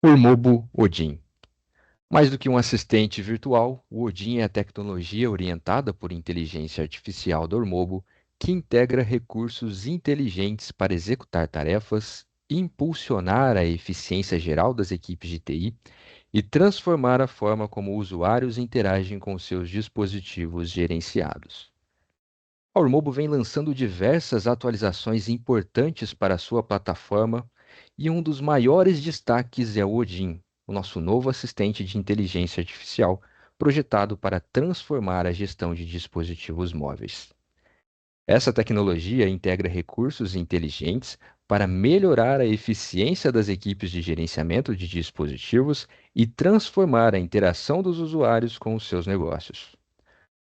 Ormobo Odin. Mais do que um assistente virtual, o Odin é a tecnologia orientada por inteligência artificial da Ormobo que integra recursos inteligentes para executar tarefas, impulsionar a eficiência geral das equipes de TI e transformar a forma como usuários interagem com seus dispositivos gerenciados. A Ormobo vem lançando diversas atualizações importantes para a sua plataforma e um dos maiores destaques é o Odin, o nosso novo assistente de inteligência artificial, projetado para transformar a gestão de dispositivos móveis. Essa tecnologia integra recursos inteligentes para melhorar a eficiência das equipes de gerenciamento de dispositivos e transformar a interação dos usuários com os seus negócios.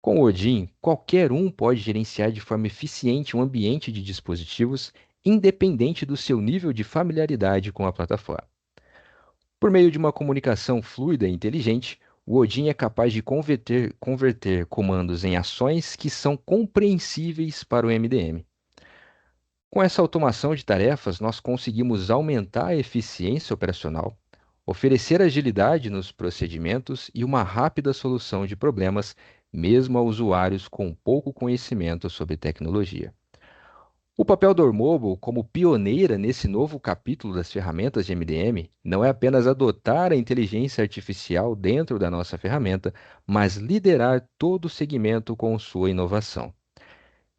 Com o Odin, qualquer um pode gerenciar de forma eficiente um ambiente de dispositivos, independente do seu nível de familiaridade com a plataforma. Por meio de uma comunicação fluida e inteligente, o Odin é capaz de converter comandos em ações que são compreensíveis para o MDM. Com essa automação de tarefas, nós conseguimos aumentar a eficiência operacional, oferecer agilidade nos procedimentos e uma rápida solução de problemas, mesmo a usuários com pouco conhecimento sobre tecnologia. O papel da Ormobo como pioneira nesse novo capítulo das ferramentas de MDM não é apenas adotar a inteligência artificial dentro da nossa ferramenta, mas liderar todo o segmento com sua inovação.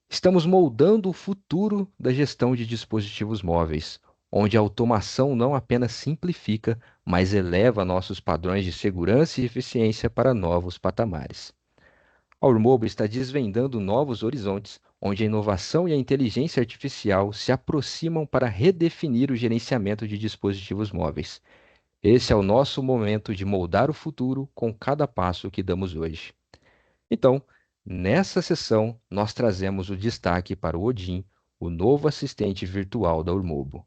Estamos moldando o futuro da gestão de dispositivos móveis, onde a automação não apenas simplifica, mas eleva nossos padrões de segurança e eficiência para novos patamares. A Urmobo está desvendando novos horizontes, onde a inovação e a inteligência artificial se aproximam para redefinir o gerenciamento de dispositivos móveis. Esse é o nosso momento de moldar o futuro com cada passo que damos hoje. Então, nessa sessão, nós trazemos o destaque para o Odin, o novo assistente virtual da Urmobo.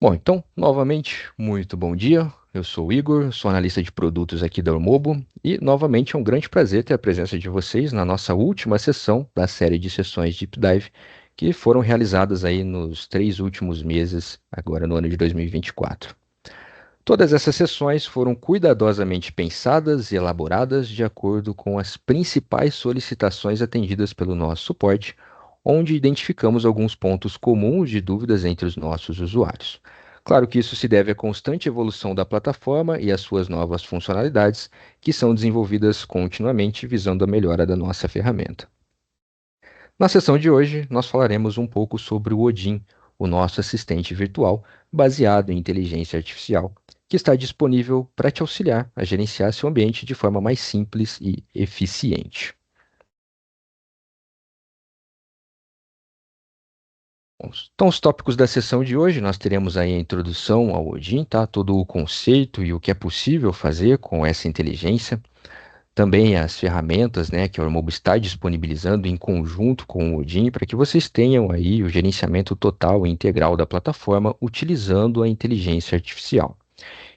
Bom, então, novamente, muito bom dia. Eu sou o Igor, sou analista de produtos aqui da Ormobo e, novamente, é um grande prazer ter a presença de vocês na nossa última sessão da série de sessões Deep Dive que foram realizadas aí nos 3 últimos meses, agora no ano de 2024. Todas essas sessões foram cuidadosamente pensadas e elaboradas de acordo com as principais solicitações atendidas pelo nosso suporte, onde identificamos alguns pontos comuns de dúvidas entre os nossos usuários. Claro que isso se deve à constante evolução da plataforma e às suas novas funcionalidades, que são desenvolvidas continuamente visando a melhora da nossa ferramenta. Na sessão de hoje, nós falaremos um pouco sobre o Odin, o nosso assistente virtual baseado em inteligência artificial, que está disponível para te auxiliar a gerenciar seu ambiente de forma mais simples e eficiente. Então, os tópicos da sessão de hoje, nós teremos aí a introdução ao Odin, tá? Todo o conceito e o que é possível fazer com essa inteligência. também as ferramentas, né, que a Ormobo está disponibilizando em conjunto com o Odin para que vocês tenham aí o gerenciamento total e integral da plataforma utilizando a inteligência artificial.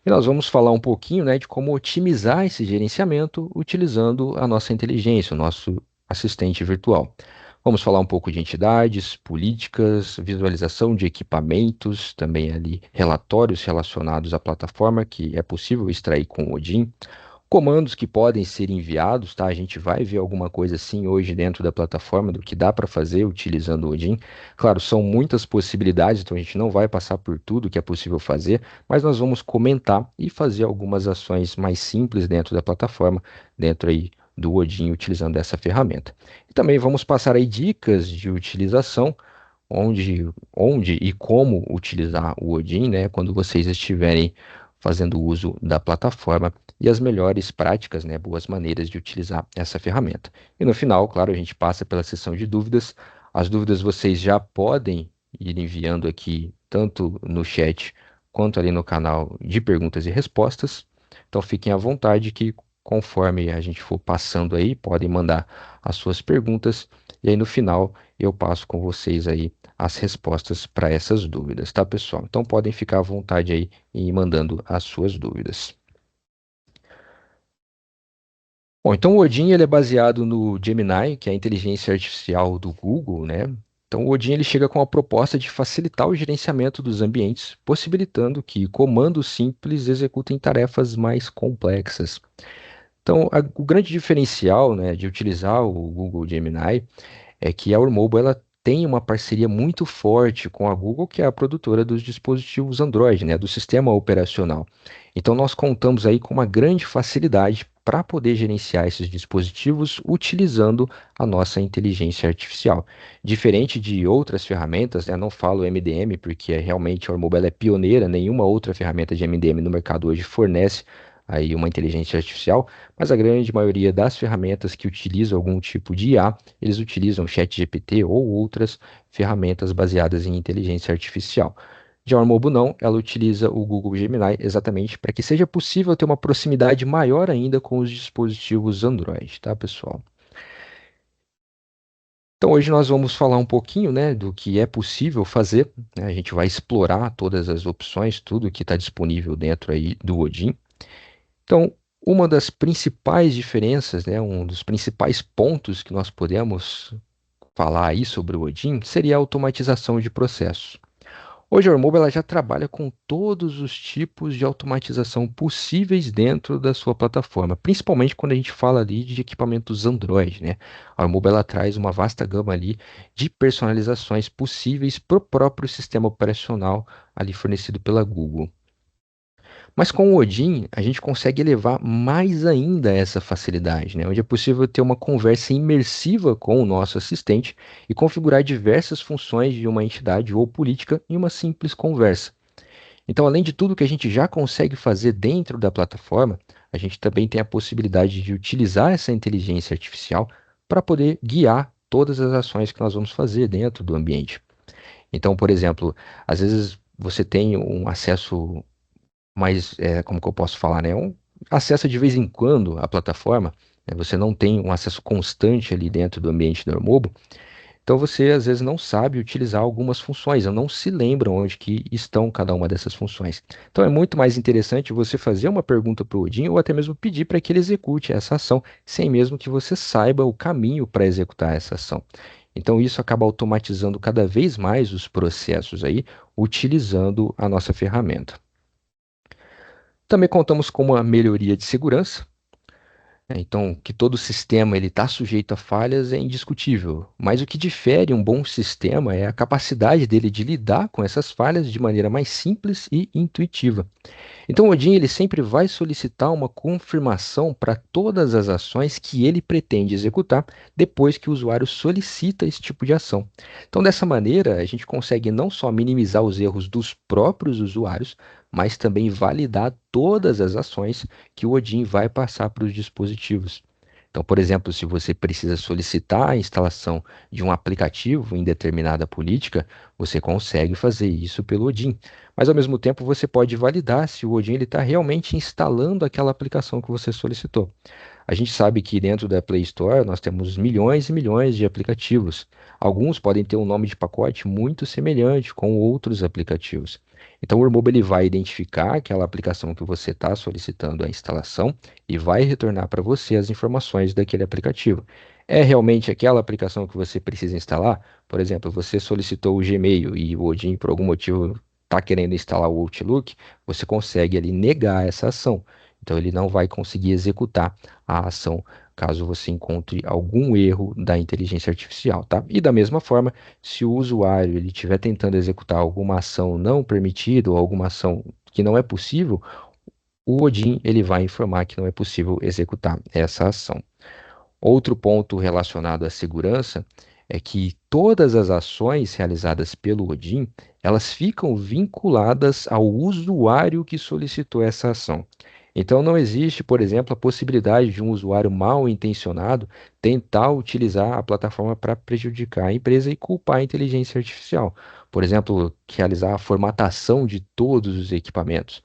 E nós vamos falar um pouquinho, né, de como otimizar esse gerenciamento utilizando a nossa inteligência, o nosso assistente virtual. Vamos falar um pouco de entidades, políticas, visualização de equipamentos, também ali relatórios relacionados à plataforma que é possível extrair com o Odin, comandos que podem ser enviados, tá? A gente vai ver alguma coisa assim hoje dentro da plataforma do que dá para fazer utilizando o Odin. Claro, são muitas possibilidades, então a gente não vai passar por tudo que é possível fazer, mas nós vamos comentar e fazer algumas ações mais simples dentro da plataforma, dentro aí do Odin utilizando essa ferramenta. E também vamos passar aí dicas de utilização onde e como utilizar o Odin, né, quando vocês estiverem fazendo uso da plataforma e as melhores práticas, né, boas maneiras de utilizar essa ferramenta. E no final, claro, a gente passa pela sessão de dúvidas. As dúvidas vocês já podem ir enviando aqui, tanto no chat quanto ali no canal de perguntas e respostas. Então fiquem à vontade que conforme a gente for passando aí, podem mandar as suas perguntas e aí no final eu passo com vocês aí as respostas para essas dúvidas, tá, pessoal? Então podem ficar à vontade aí e ir mandando as suas dúvidas. Bom, então o Odin ele é baseado no Gemini, que é a inteligência artificial do Google, né? Então o Odin ele chega com a proposta de facilitar o gerenciamento dos ambientes, possibilitando que comandos simples executem tarefas mais complexas. Então, o grande diferencial, né, de utilizar o Google Gemini é que a Ormobo ela tem uma parceria muito forte com a Google, que é a produtora dos dispositivos Android, né, do sistema operacional. Então nós contamos aí com uma grande facilidade para poder gerenciar esses dispositivos utilizando a nossa inteligência artificial. Diferente de outras ferramentas, né, não falo MDM porque realmente a Ormobo ela é pioneira, nenhuma outra ferramenta de MDM no mercado hoje fornece aí uma inteligência artificial, mas a grande maioria das ferramentas que utilizam algum tipo de IA eles utilizam o ChatGPT ou outras ferramentas baseadas em inteligência artificial. Já a Armobo não, ela utiliza o Google Gemini exatamente para que seja possível ter uma proximidade maior ainda com os dispositivos Android, tá, pessoal? Então hoje nós vamos falar um pouquinho, né, do que é possível fazer, né? A gente vai explorar todas as opções, tudo que está disponível dentro aí do Odin. Então, uma das principais diferenças, né, um dos principais pontos que nós podemos falar aí sobre o Odin seria a automatização de processos. Hoje a Ormobo ela já trabalha com todos os tipos de automatização possíveis dentro da sua plataforma, principalmente quando a gente fala ali de equipamentos Android, né? A Ormobo ela traz uma vasta gama ali de personalizações possíveis para o próprio sistema operacional ali fornecido pela Google. Mas com o Odin, a gente consegue elevar mais ainda essa facilidade, né? Onde é possível ter uma conversa imersiva com o nosso assistente e configurar diversas funções de uma entidade ou política em uma simples conversa. Então, além de tudo que a gente já consegue fazer dentro da plataforma, a gente também tem a possibilidade de utilizar essa inteligência artificial para poder guiar todas as ações que nós vamos fazer dentro do ambiente. Então, por exemplo, às vezes você tem um acesso mas como que eu posso falar, né? Acessa de vez em quando a plataforma, né? Você não tem um acesso constante ali dentro do ambiente do Armobo, então você às vezes não sabe utilizar algumas funções, ou não se lembra onde que estão cada uma dessas funções. Então é muito mais interessante você fazer uma pergunta para o Odin ou até mesmo pedir para que ele execute essa ação, sem mesmo que você saiba o caminho para executar essa ação. Então isso acaba automatizando cada vez mais os processos aí, utilizando a nossa ferramenta. Também contamos com uma melhoria de segurança, né? Então, que todo sistema ele está sujeito a falhas é indiscutível, mas o que difere um bom sistema é a capacidade dele de lidar com essas falhas de maneira mais simples e intuitiva. Então, o Odin ele sempre vai solicitar uma confirmação para todas as ações que ele pretende executar depois que o usuário solicita esse tipo de ação. Então, dessa maneira, a gente consegue não só minimizar os erros dos próprios usuários, mas também validar todas as ações que o Odin vai passar para os dispositivos. Então, por exemplo, se você precisa solicitar a instalação de um aplicativo em determinada política, você consegue fazer isso pelo Odin. Mas ao mesmo tempo você pode validar se o Odin está realmente instalando aquela aplicação que você solicitou. A gente sabe que dentro da Play Store nós temos milhões e milhões de aplicativos. Alguns podem ter um nome de pacote muito semelhante com outros aplicativos. Então, o Urmobo ele vai identificar aquela aplicação que você está solicitando a instalação e vai retornar para você as informações daquele aplicativo. É realmente aquela aplicação que você precisa instalar? Por exemplo, você solicitou o Gmail e o Odin, por algum motivo, está querendo instalar o Outlook, você consegue ali negar essa ação. Então, ele não vai conseguir executar a ação caso você encontre algum erro da inteligência artificial, tá? E da mesma forma, se o usuário ele estiver tentando executar alguma ação não permitida ou alguma ação que não é possível, o Odin ele vai informar que não é possível executar essa ação. Outro ponto relacionado à segurança é que todas as ações realizadas pelo Odin, elas ficam vinculadas ao usuário que solicitou essa ação. Então não existe, por exemplo, a possibilidade de um usuário mal intencionado tentar utilizar a plataforma para prejudicar a empresa e culpar a inteligência artificial. Por exemplo, realizar a formatação de todos os equipamentos.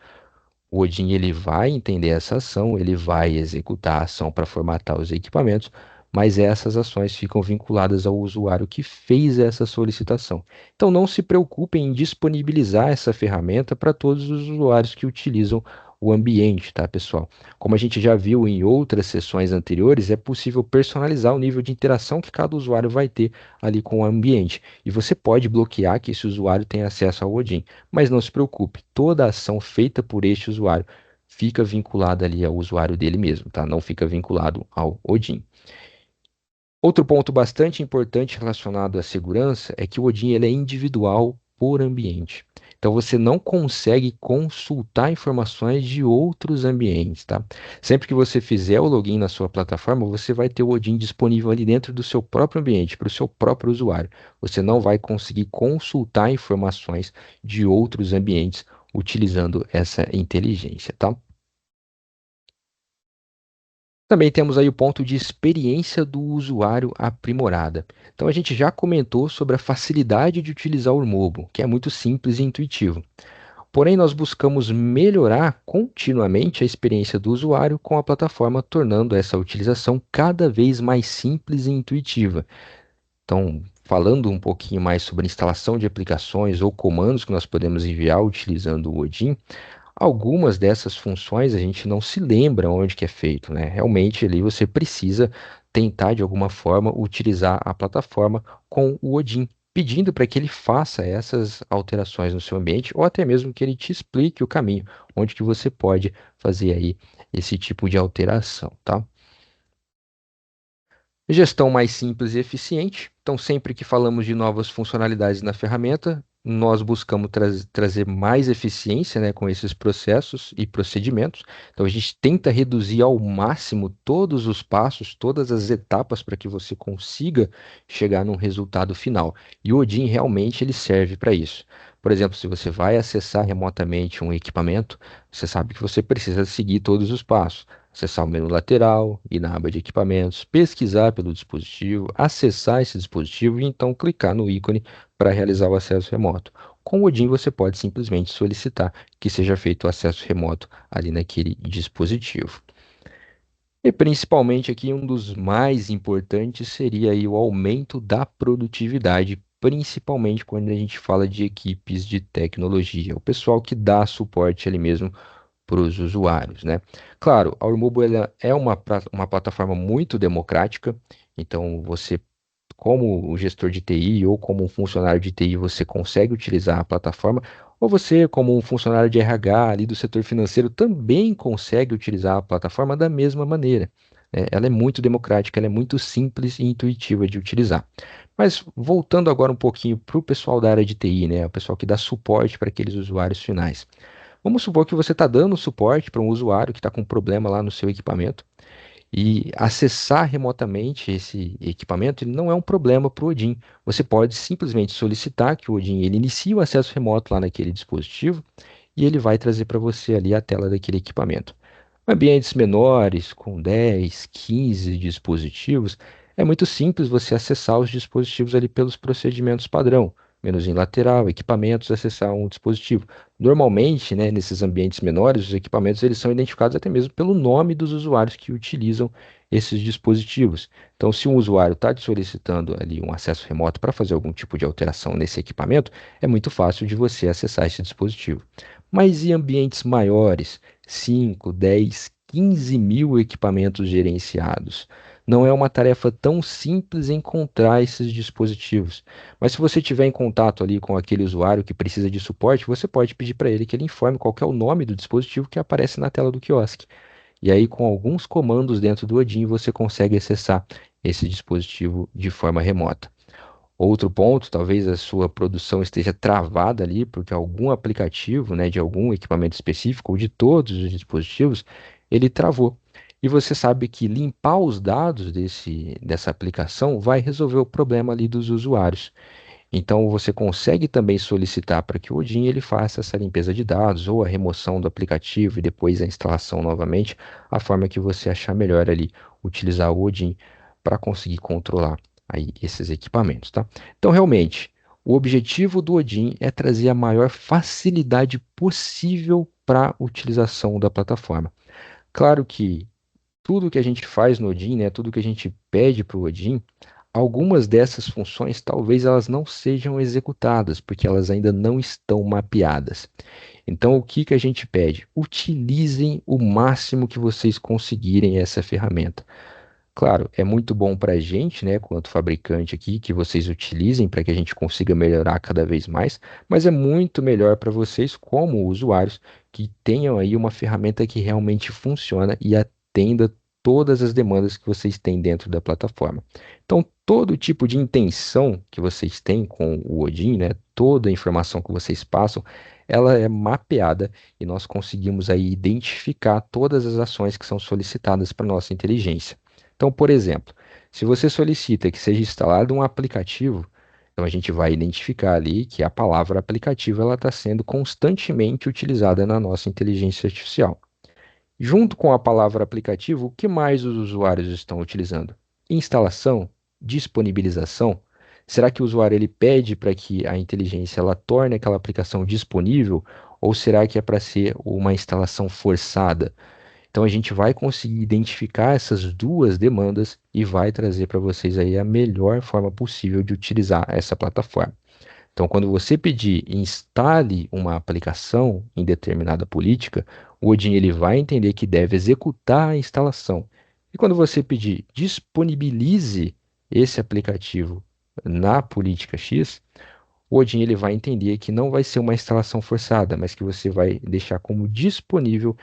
O Odin ele vai entender essa ação, ele vai executar a ação para formatar os equipamentos, mas essas ações ficam vinculadas ao usuário que fez essa solicitação. Então não se preocupem em disponibilizar essa ferramenta para todos os usuários que utilizam o ambiente, tá, pessoal? Como a gente já viu em outras sessões anteriores, é possível personalizar o nível de interação que cada usuário vai ter ali com o ambiente. E você pode bloquear que esse usuário tenha acesso ao Odin. Mas não se preocupe, toda ação feita por este usuário fica vinculada ali ao usuário dele mesmo, tá? Não fica vinculado ao Odin. Outro ponto bastante importante relacionado à segurança é que o Odin ele é individual por ambiente. Então você não consegue consultar informações de outros ambientes, tá? Sempre que você fizer o login na sua plataforma, você vai ter o Odin disponível ali dentro do seu próprio ambiente, para o seu próprio usuário. Você não vai conseguir consultar informações de outros ambientes utilizando essa inteligência, tá? Também temos aí o ponto de experiência do usuário aprimorada. Então a gente já comentou sobre a facilidade de utilizar o Urmobo, que é muito simples e intuitivo. Porém, nós buscamos melhorar continuamente a experiência do usuário com a plataforma, tornando essa utilização cada vez mais simples e intuitiva. Então, falando um pouquinho mais sobre instalação de aplicações ou comandos que nós podemos enviar utilizando o Odin, algumas dessas funções a gente não se lembra onde que é feito, né? Realmente ali você precisa tentar de alguma forma utilizar a plataforma com o Odin, pedindo para que ele faça essas alterações no seu ambiente ou até mesmo que ele te explique o caminho, onde que você pode fazer aí esse tipo de alteração, tá? Gestão mais simples e eficiente. Então, sempre que falamos de novas funcionalidades na ferramenta, nós buscamos trazer mais eficiência, né, com esses processos e procedimentos. Então, a gente tenta reduzir ao máximo todos os passos, todas as etapas para que você consiga chegar num resultado final. E o Odin realmente ele serve para isso. Por exemplo, se você vai acessar remotamente um equipamento, você sabe que você precisa seguir todos os passos. Acessar o menu lateral, ir na aba de equipamentos, pesquisar pelo dispositivo, acessar esse dispositivo e então clicar no ícone para realizar o acesso remoto. Com o Odin você pode simplesmente solicitar que seja feito o acesso remoto ali naquele dispositivo. E principalmente aqui um dos mais importantes seria aí o aumento da produtividade, principalmente quando a gente fala de equipes de tecnologia, o pessoal que dá suporte ali mesmo para os usuários, né? Claro, a Urmobo ela é uma plataforma muito democrática, então você, como um gestor de TI ou como um funcionário de TI, você consegue utilizar a plataforma, ou você, como um funcionário de RH ali do setor financeiro, também consegue utilizar a plataforma da mesma maneira, né? Ela é muito democrática, ela é muito simples e intuitiva de utilizar. Mas voltando agora um pouquinho para o pessoal da área de TI, né? O pessoal que dá suporte para aqueles usuários finais. Vamos supor que você está dando suporte para um usuário que está com um problema lá no seu equipamento e acessar remotamente esse equipamento ele não é um problema para o Odin. Você pode simplesmente solicitar que o Odin ele inicie o acesso remoto lá naquele dispositivo e ele vai trazer para você ali a tela daquele equipamento. Ambientes menores, com 10, 15 dispositivos, é muito simples você acessar os dispositivos ali pelos procedimentos padrão. menuzinho lateral, equipamentos, acessar um dispositivo. Normalmente, né, nesses ambientes menores, os equipamentos eles são identificados até mesmo pelo nome dos usuários que utilizam esses dispositivos. Então, se um usuário está te solicitando ali um acesso remoto para fazer algum tipo de alteração nesse equipamento, é muito fácil de você acessar esse dispositivo. Mas e ambientes maiores? 5, 10, 15 mil equipamentos gerenciados. Não é uma tarefa tão simples encontrar esses dispositivos. Mas se você tiver em contato ali com aquele usuário que precisa de suporte, você pode pedir para ele que ele informe qual que é o nome do dispositivo que aparece na tela do quiosque. E aí, com alguns comandos dentro do Odin, você consegue acessar esse dispositivo de forma remota. Outro ponto, talvez a sua produção esteja travada ali, porque algum aplicativo, né, de algum equipamento específico ou de todos os dispositivos, ele travou. E você sabe que limpar os dados dessa aplicação vai resolver o problema ali dos usuários. Então você consegue também solicitar para que o Odin ele faça essa limpeza de dados ou a remoção do aplicativo e depois a instalação novamente, a forma que você achar melhor ali utilizar o Odin para conseguir controlar aí esses equipamentos, tá? Então realmente, o objetivo do Odin é trazer a maior facilidade possível para a utilização da plataforma. Claro que tudo que a gente faz no Odin, né, tudo que a gente pede para o Odin, algumas dessas funções talvez elas não sejam executadas, porque elas ainda não estão mapeadas. Então, o que que a gente pede? Utilizem o máximo que vocês conseguirem essa ferramenta. Claro, é muito bom para a gente, né, quanto fabricante aqui, que vocês utilizem para que a gente consiga melhorar cada vez mais, mas é muito melhor para vocês, como usuários, que tenham aí uma ferramenta que realmente funciona e atenda todas as demandas que vocês têm dentro da plataforma. Então, todo tipo de intenção que vocês têm com o Odin, né, toda a informação que vocês passam, ela é mapeada e nós conseguimos aí identificar todas as ações que são solicitadas para nossa inteligência. Então, por exemplo, se você solicita que seja instalado um aplicativo, então a gente vai identificar ali que a palavra aplicativo ela está sendo constantemente utilizada na nossa inteligência artificial. Junto com a palavra aplicativo, o que mais os usuários estão utilizando? Instalação? Disponibilização? Será que o usuário ele pede para que a inteligência ela torne aquela aplicação disponível? Ou será que é para ser uma instalação forçada? Então a gente vai conseguir identificar essas duas demandas e vai trazer para vocês aí a melhor forma possível de utilizar essa plataforma. Então, quando você pedir instale uma aplicação em determinada política, o Odin ele vai entender que deve executar a instalação. E quando você pedir disponibilize esse aplicativo na política X, o Odin ele vai entender que não vai ser uma instalação forçada, mas que você vai deixar como disponível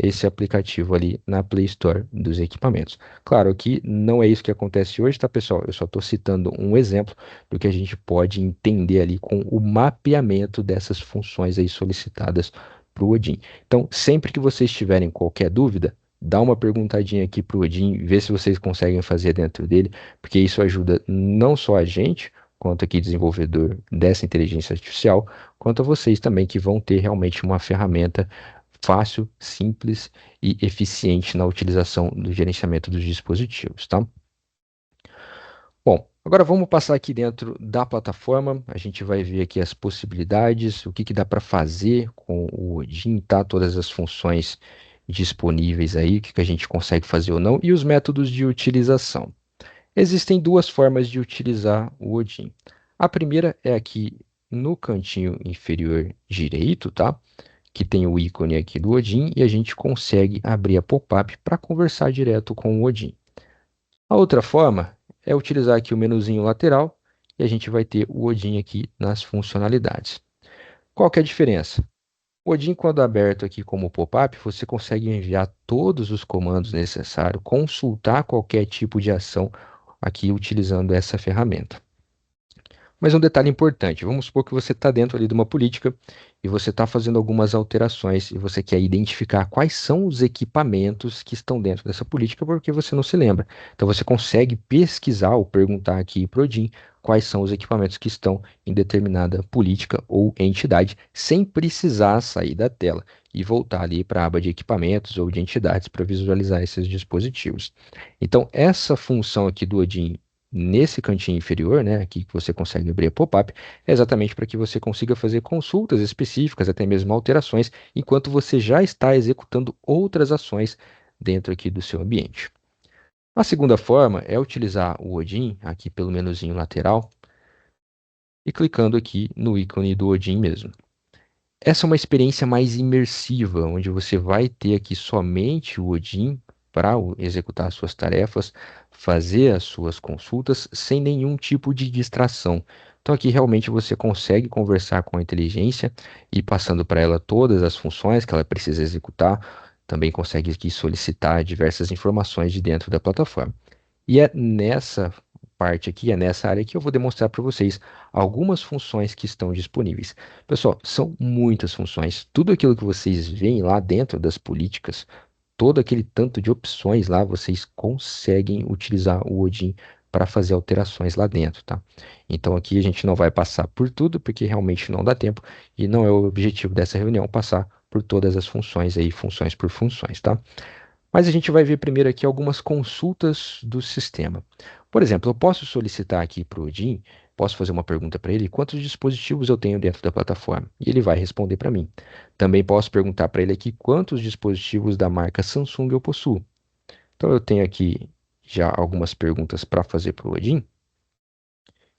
esse aplicativo ali na Play Store dos equipamentos. Claro que não é isso que acontece hoje, tá, pessoal? Eu só estou citando um exemplo do que a gente pode entender ali com o mapeamento dessas funções aí solicitadas para o Odin. Então, sempre que vocês tiverem qualquer dúvida, dá uma perguntadinha aqui para o Odin, vê se vocês conseguem fazer dentro dele, porque isso ajuda não só a gente, quanto aqui desenvolvedor dessa inteligência artificial, quanto a vocês também que vão ter realmente uma ferramenta fácil, simples e eficiente na utilização do gerenciamento dos dispositivos, tá? Bom, agora vamos passar aqui dentro da plataforma. A gente vai ver aqui as possibilidades, o que que dá para fazer com o Odin, tá? Todas as funções disponíveis aí, o que que a gente consegue fazer ou não, e os métodos de utilização. Existem duas formas de utilizar o Odin. A primeira é aqui no cantinho inferior direito, tá? Que tem o ícone aqui do Odin e a gente consegue abrir a pop-up para conversar direto com o Odin. A outra forma é utilizar aqui o menuzinho lateral e a gente vai ter o Odin aqui nas funcionalidades. Qual que é a diferença? O Odin, quando aberto aqui como pop-up, você consegue enviar todos os comandos necessários, consultar qualquer tipo de ação aqui utilizando essa ferramenta. Mas um detalhe importante, vamos supor que você está dentro ali de uma política e você está fazendo algumas alterações e você quer identificar quais são os equipamentos que estão dentro dessa política porque você não se lembra. Então você consegue pesquisar ou perguntar aqui para o Odin quais são os equipamentos que estão em determinada política ou entidade sem precisar sair da tela e voltar ali para a aba de equipamentos ou de entidades para visualizar esses dispositivos. Então essa função aqui do Odin nesse cantinho inferior, né, aqui que você consegue abrir a pop-up, é exatamente para que você consiga fazer consultas específicas, até mesmo alterações, enquanto você já está executando outras ações dentro aqui do seu ambiente. A segunda forma é utilizar o Odin aqui pelo menuzinho lateral e clicando aqui no ícone do Odin mesmo. Essa é uma experiência mais imersiva, onde você vai ter aqui somente o Odin para executar as suas tarefas, fazer as suas consultas sem nenhum tipo de distração. Então aqui realmente você consegue conversar com a inteligência e passando para ela todas as funções que ela precisa executar, também consegue aqui solicitar diversas informações de dentro da plataforma. E é nessa parte aqui, é nessa área que eu vou demonstrar para vocês algumas funções que estão disponíveis. Pessoal, são muitas funções. Tudo aquilo que vocês veem lá dentro das políticas, todo aquele tanto de opções lá, vocês conseguem utilizar o Odin para fazer alterações lá dentro, tá? Então aqui a gente não vai passar por tudo, porque realmente não dá tempo e não é o objetivo dessa reunião passar por todas as funções aí, funções por funções, tá? Mas a gente vai ver primeiro aqui algumas consultas do sistema. Por exemplo, eu posso solicitar aqui para o Odin, posso fazer uma pergunta para ele, quantos dispositivos eu tenho dentro da plataforma? E ele vai responder para mim. Também posso perguntar para ele aqui quantos dispositivos da marca Samsung eu possuo. Então eu tenho aqui já algumas perguntas para fazer para o Odin.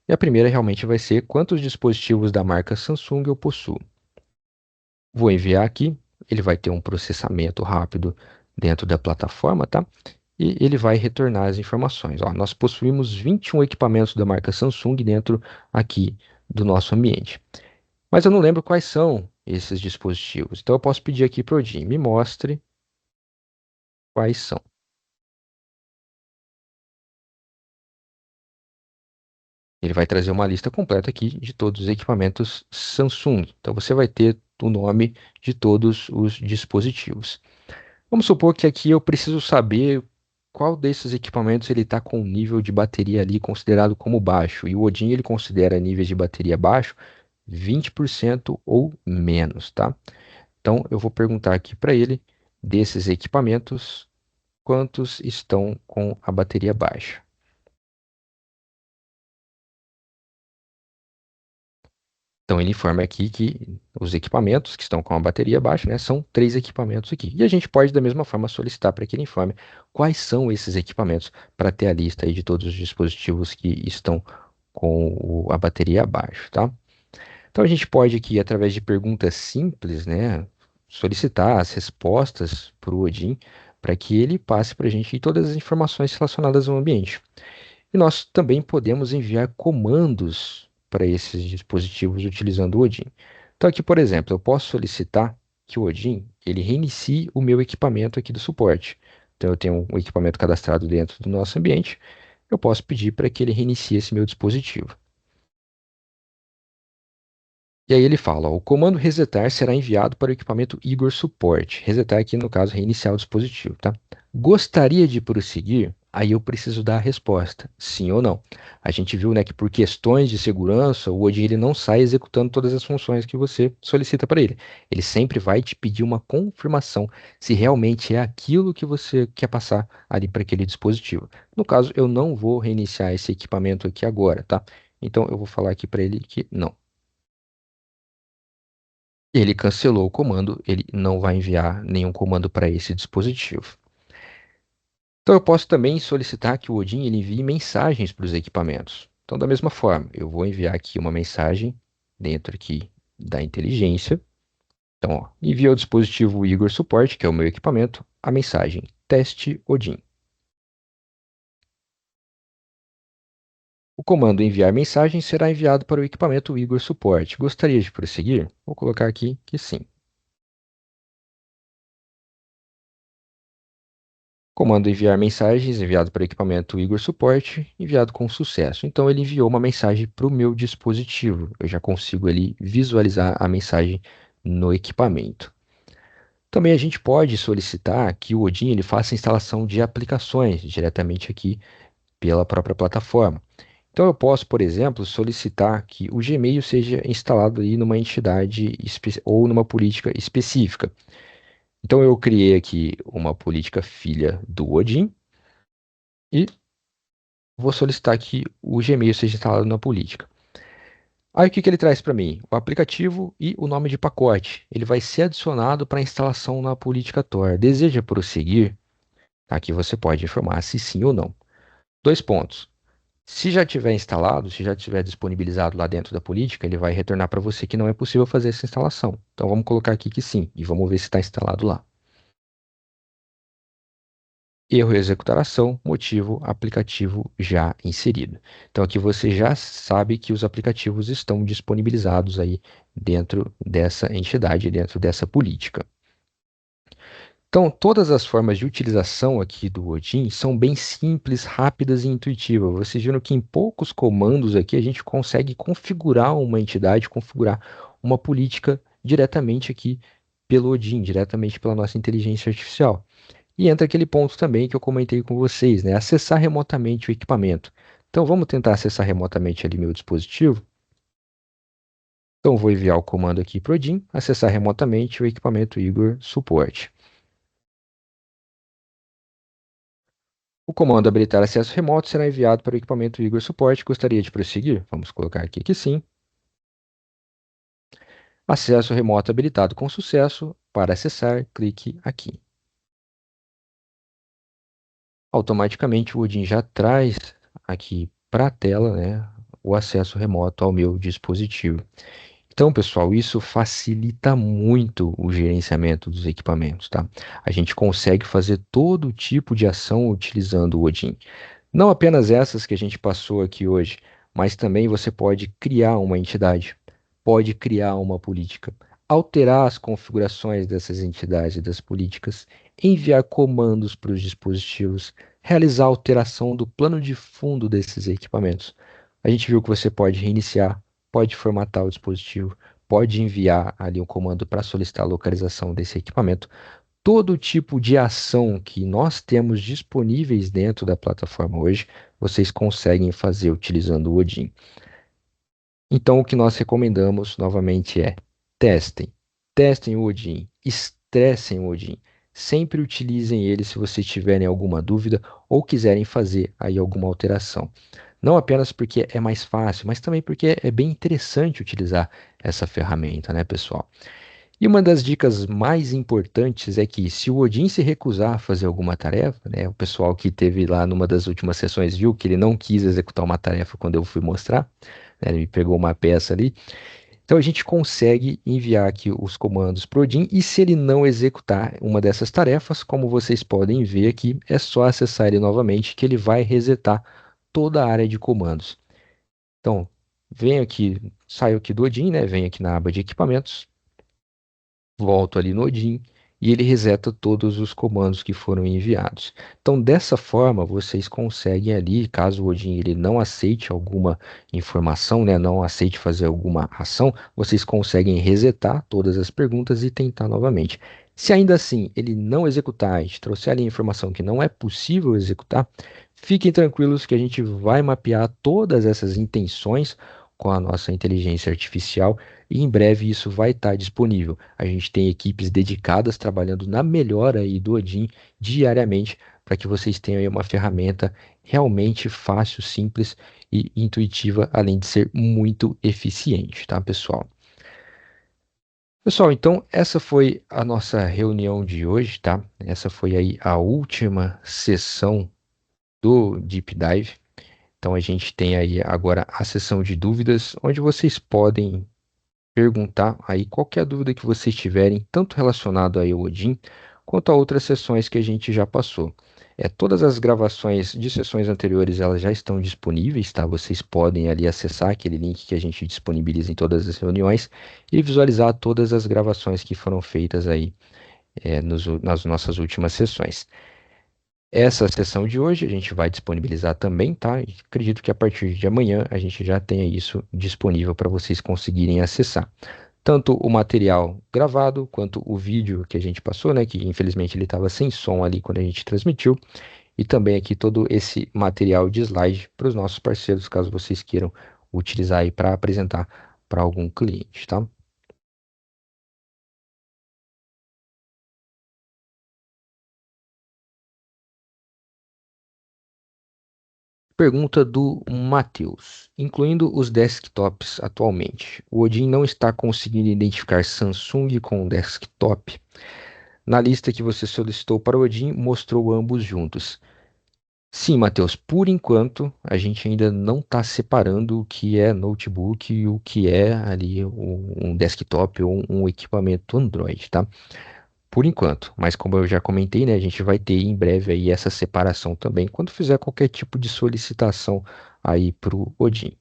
E a primeira realmente vai ser quantos dispositivos da marca Samsung eu possuo. Vou enviar aqui, ele vai ter um processamento rápido dentro da plataforma, tá? E ele vai retornar as informações. Ó, nós possuímos 21 equipamentos da marca Samsung dentro aqui do nosso ambiente. Mas eu não lembro quais são esses dispositivos. Então eu posso pedir aqui para o Odin, me mostre quais são. Ele vai trazer uma lista completa aqui de todos os equipamentos Samsung. Então você vai ter o nome de todos os dispositivos. Vamos supor que aqui eu preciso saber qual desses equipamentos ele está com um nível de bateria ali considerado como baixo. E o Odin ele considera níveis de bateria baixo 20% ou menos, tá? Então eu vou perguntar aqui para ele desses equipamentos quantos estão com a bateria baixa. Então ele informa aqui que os equipamentos que estão com a bateria baixa, né, são 3 equipamentos aqui. E a gente pode da mesma forma solicitar para que ele informe quais são esses equipamentos para ter a lista aí de todos os dispositivos que estão com a bateria abaixo, tá? Então a gente pode aqui, através de perguntas simples, né, solicitar as respostas para o Odin para que ele passe para a gente todas as informações relacionadas ao ambiente. E nós também podemos enviar comandos para esses dispositivos utilizando o Odin. Então aqui, por exemplo, eu posso solicitar que o Odin ele reinicie o meu equipamento aqui do suporte. Então eu tenho um equipamento cadastrado dentro do nosso ambiente, eu posso pedir para que ele reinicie esse meu dispositivo. E aí ele fala, ó, o comando resetar será enviado para o equipamento Igor Support. Resetar aqui, no caso, reiniciar o dispositivo, tá? Gostaria de prosseguir? Aí eu preciso dar a resposta, sim ou não. A gente viu, né, que por questões de segurança, o Odin ele não sai executando todas as funções que você solicita para ele. Ele sempre vai te pedir uma confirmação se realmente é aquilo que você quer passar ali para aquele dispositivo. No caso, eu não vou reiniciar esse equipamento aqui agora, tá? Então eu vou falar aqui para ele que não. Ele cancelou o comando, ele não vai enviar nenhum comando para esse dispositivo. Então eu posso também solicitar que o Odin ele envie mensagens para os equipamentos. Então da mesma forma, eu vou enviar aqui uma mensagem dentro aqui da inteligência. Então, ó, envia ao dispositivo Igor Support, que é o meu equipamento, a mensagem teste Odin. O comando enviar mensagem será enviado para o equipamento Igor Support. Gostaria de prosseguir? Vou colocar aqui que sim. Comando enviar mensagens, enviado para o equipamento Igor Support, enviado com sucesso. Então ele enviou uma mensagem para o meu dispositivo. Eu já consigo ali visualizar a mensagem no equipamento. Também a gente pode solicitar que o Odin ele faça a instalação de aplicações diretamente aqui pela própria plataforma. Então eu posso, por exemplo, solicitar que o Gmail seja instalado aí numa entidade ou numa política específica. Então eu criei aqui uma política filha do Odin e vou solicitar que o Gmail seja instalado na política. Aí o que que ele traz para mim? O aplicativo e o nome de pacote. Ele vai ser adicionado para instalação na política Tor. Deseja prosseguir? Aqui você pode informar se sim ou não. Dois pontos. Se já tiver instalado, se já tiver disponibilizado lá dentro da política, ele vai retornar para você que não é possível fazer essa instalação. Então vamos colocar aqui que sim e vamos ver se está instalado lá. Erro executar ação, motivo, aplicativo já inserido. Então aqui você já sabe que os aplicativos estão disponibilizados aí dentro dessa entidade, dentro dessa política. Então, todas as formas de utilização aqui do Odin são bem simples, rápidas e intuitivas. Vocês viram que em poucos comandos aqui a gente consegue configurar uma entidade, configurar uma política diretamente aqui pelo Odin, diretamente pela nossa inteligência artificial. E entra aquele ponto também que eu comentei com vocês, né? Acessar remotamente o equipamento. Então, vamos tentar acessar remotamente ali meu dispositivo. Então, vou enviar o comando aqui para o Odin, acessar remotamente o equipamento Igor Support. O comando habilitar acesso remoto será enviado para o equipamento Igor Support. Gostaria de prosseguir? Vamos colocar aqui que sim. Acesso remoto habilitado com sucesso. Para acessar, clique aqui. Automaticamente o Odin já traz aqui para a tela, né, o acesso remoto ao meu dispositivo. Então, pessoal, isso facilita muito o gerenciamento dos equipamentos, tá? A gente consegue fazer todo tipo de ação utilizando o Odin. Não apenas essas que a gente passou aqui hoje, mas também você pode criar uma entidade, pode criar uma política, alterar as configurações dessas entidades e das políticas, enviar comandos para os dispositivos, realizar alteração do plano de fundo desses equipamentos. A gente viu que você pode reiniciar, pode formatar o dispositivo, pode enviar ali um comando para solicitar a localização desse equipamento. Todo tipo de ação que nós temos disponíveis dentro da plataforma hoje, vocês conseguem fazer utilizando o Odin. Então, o que nós recomendamos novamente é testem. Testem o Odin, estressem o Odin. Sempre utilizem ele se vocês tiverem alguma dúvida ou quiserem fazer aí alguma alteração. Não apenas porque é mais fácil, mas também porque é bem interessante utilizar essa ferramenta, né, pessoal? E uma das dicas mais importantes é que se o Odin se recusar a fazer alguma tarefa, né, o pessoal que teve lá numa das últimas sessões viu que ele não quis executar uma tarefa quando eu fui mostrar, né, ele me pegou uma peça ali. Então a gente consegue enviar aqui os comandos para o Odin e se ele não executar uma dessas tarefas, como vocês podem ver aqui, é só acessar ele novamente que ele vai resetar toda a área de comandos. Então, venho aqui, saio aqui do Odin, né, venho aqui na aba de equipamentos, volto ali no Odin e ele reseta todos os comandos que foram enviados. Então, dessa forma, vocês conseguem ali, caso o Odin ele não aceite alguma informação, né, não aceite fazer alguma ação, vocês conseguem resetar todas as perguntas e tentar novamente. Se ainda assim ele não executar, e te trouxer ali a informação que não é possível executar, fiquem tranquilos que a gente vai mapear todas essas intenções com a nossa inteligência artificial e em breve isso vai estar disponível. A gente tem equipes dedicadas trabalhando na melhora aí do Odin diariamente para que vocês tenham aí uma ferramenta realmente fácil, simples e intuitiva, além de ser muito eficiente, tá, pessoal? Pessoal, então essa foi a nossa reunião de hoje, tá? Essa foi aí a última sessão do Deep Dive. Então a gente tem aí agora a sessão de dúvidas, onde vocês podem perguntar aí qualquer dúvida que vocês tiverem, tanto relacionado aí ao Odin, quanto a outras sessões que a gente já passou. Todas as gravações de sessões anteriores, elas já estão disponíveis, tá? Vocês podem ali acessar aquele link que a gente disponibiliza em todas as reuniões e visualizar todas as gravações que foram feitas aí, nas nossas últimas sessões. Essa sessão de hoje a gente vai disponibilizar também, tá? E acredito que a partir de amanhã a gente já tenha isso disponível para vocês conseguirem acessar. Tanto o material gravado quanto o vídeo que a gente passou, né? Que infelizmente ele estava sem som ali quando a gente transmitiu. E também aqui todo esse material de slide para os nossos parceiros, caso vocês queiram utilizar aí para apresentar para algum cliente, tá? Pergunta do Matheus. Incluindo os desktops atualmente, o Odin não está conseguindo identificar Samsung com desktop. Na lista que você solicitou para o Odin, mostrou ambos juntos. Sim, Matheus, por enquanto a gente ainda não está separando o que é notebook e o que é ali um desktop ou um equipamento Android, tá? Por enquanto, mas como eu já comentei, né, a gente vai ter em breve aí essa separação também quando fizer qualquer tipo de solicitação aí para o Odin.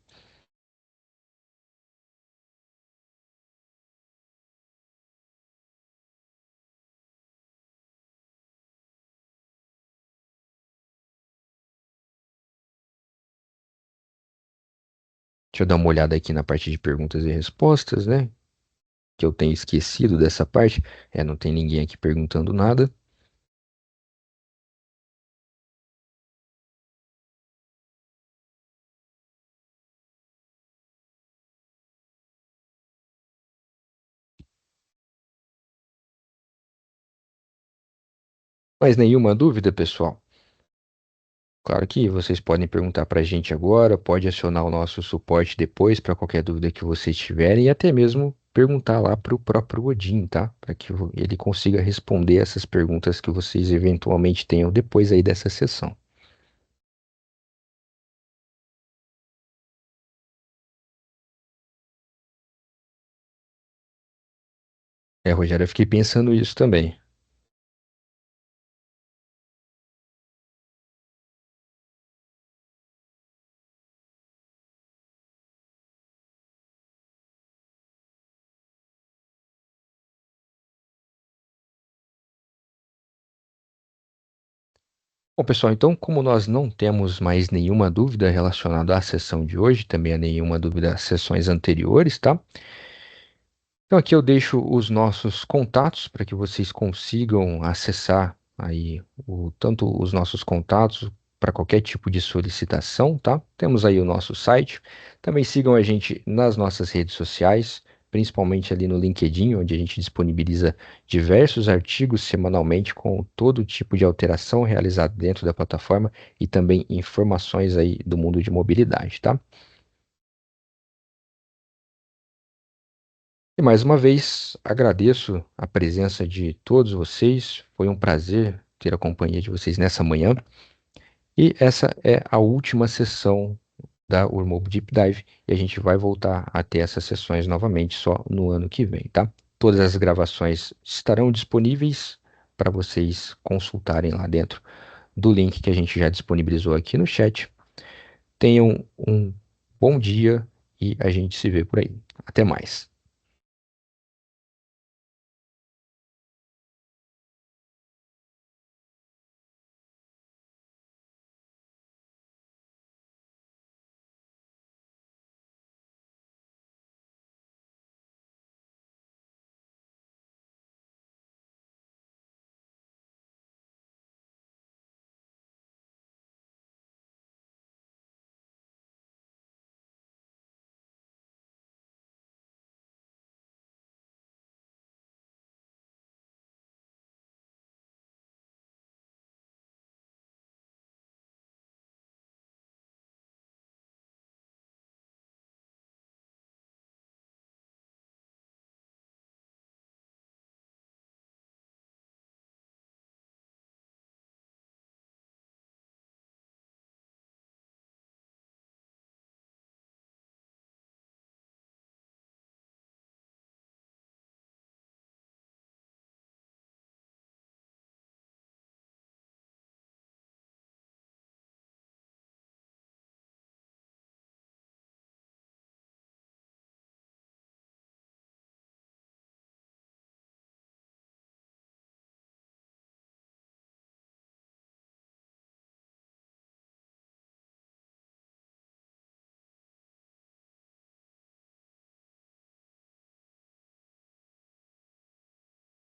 Deixa eu dar uma olhada aqui na parte de perguntas e respostas, né? Que eu tenho esquecido dessa parte. Não tem ninguém aqui perguntando nada. Mas nenhuma dúvida, pessoal? Claro que vocês podem perguntar para a gente agora, pode acionar o nosso suporte depois para qualquer dúvida que vocês tiverem e até mesmo perguntar lá para o próprio Odin, tá? Para que ele consiga responder essas perguntas que vocês eventualmente tenham depois aí dessa sessão. Rogério, eu fiquei pensando isso também. Bom, pessoal, então, como nós não temos mais nenhuma dúvida relacionada à sessão de hoje, também a nenhuma dúvida às sessões anteriores, tá? Então aqui eu deixo os nossos contatos para que vocês consigam acessar aí tanto os nossos contatos para qualquer tipo de solicitação, tá? Temos aí o nosso site. Também sigam a gente nas nossas redes sociais, principalmente ali no LinkedIn, onde a gente disponibiliza diversos artigos semanalmente com todo tipo de alteração realizada dentro da plataforma e também informações aí do mundo de mobilidade, tá? E mais uma vez, agradeço a presença de todos vocês. Foi um prazer ter a companhia de vocês nessa manhã. E essa é a última sessão da Urmob Deep Dive. E a gente vai voltar a ter essas sessões novamente só no ano que vem, tá? Todas as gravações estarão disponíveis para vocês consultarem lá dentro do link que a gente já disponibilizou aqui no chat. Tenham um bom dia e a gente se vê por aí. Até mais.